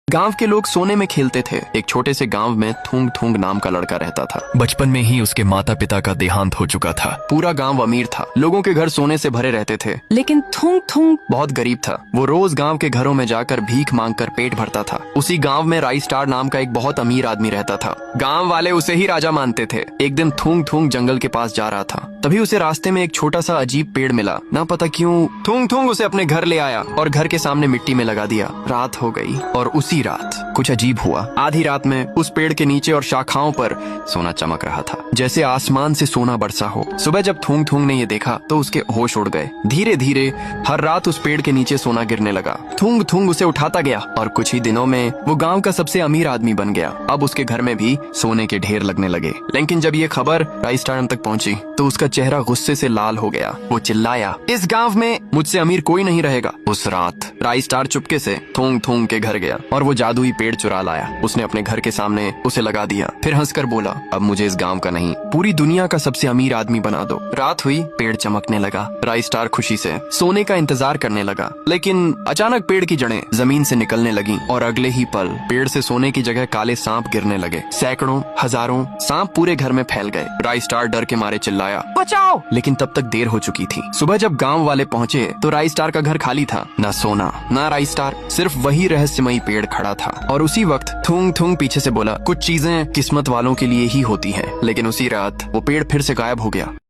गांव के लोग सोने में खेलते थे। एक छोटे से गांव में थूंग थूंग नाम का लड़का रहता था। बचपन में ही उसके माता पिता का देहांत हो चुका था। पूरा गांव अमीर था, लोगों के घर सोने से भरे रहते थे, लेकिन थूंग थूंग बहुत गरीब था। वो रोज गांव के घरों में जाकर भीख मांगकर पेट भरता था। उसी गांव में राई स्टार नाम का एक बहुत अमीर आदमी रहता था। गांव वाले उसे ही राजा मानते थे। एक दिन थूंग थूंग जंगल के पास जा रहा था, तभी उसे रास्ते में एक छोटा सा अजीब पेड़ मिला। ना पता क्यों थूंग थूंग उसे अपने घर ले आया और घर के सामने मिट्टी में लगा दिया। रात हो गई और उसी रात कुछ अजीब हुआ। आधी रात में उस पेड़ के नीचे और शाखाओं पर सोना चमक रहा था, जैसे आसमान से सोना बरसा हो। सुबह जब थूंग थूंग ने ये देखा तो उसके होश उड़ गए। धीरे धीरे हर रात उस पेड़ के नीचे सोना गिरने लगा। थूंग थूंग उसे उठाता गया और कुछ ही दिनों में वो गांव का सबसे अमीर आदमी बन गया। अब उसके घर में भी सोने के ढेर लगने लगे। लेकिन जब ये खबर राई स्टार तक पहुंची तो उसका चेहरा गुस्से से लाल हो गया। वो चिल्लाया, इस गांव में मुझसे अमीर कोई नहीं रहेगा। उस रात राई स्टार चुपके से थूंग थूंग के घर गया और वो जादुई पेड़ चुरा लाया। उसने अपने घर के सामने उसे लगा दिया, फिर हंसकर बोला, अब मुझे इस गांव का नहीं पूरी दुनिया का सबसे अमीर आदमी बना दो। रात हुई, पेड़ चमकने लगा। राई स्टार खुशी से सोने का इंतजार करने लगा, लेकिन अचानक पेड़ की जड़ें जमीन से निकलने लगी और अगले ही पल पेड़ से सोने की जगह काले सांप गिरने लगे। सैकड़ों हजारों सांप पूरे घर में फैल गए। राई स्टार डर के मारे चिल्लाया, बचाओ! लेकिन तब तक देर हो चुकी थी। सुबह जब गांव वाले पहुंचे तो राई स्टार का घर खाली था। ना सोना, ना राई स्टार, सिर्फ वही रहस्यमयी पेड़ खड़ा था। और उसी वक्त थूंग थूंग पीछे से बोला, कुछ चीजें किस्मत वालों के लिए ही होती हैं। लेकिन उसी रात वो पेड़ फिर से गायब हो गया।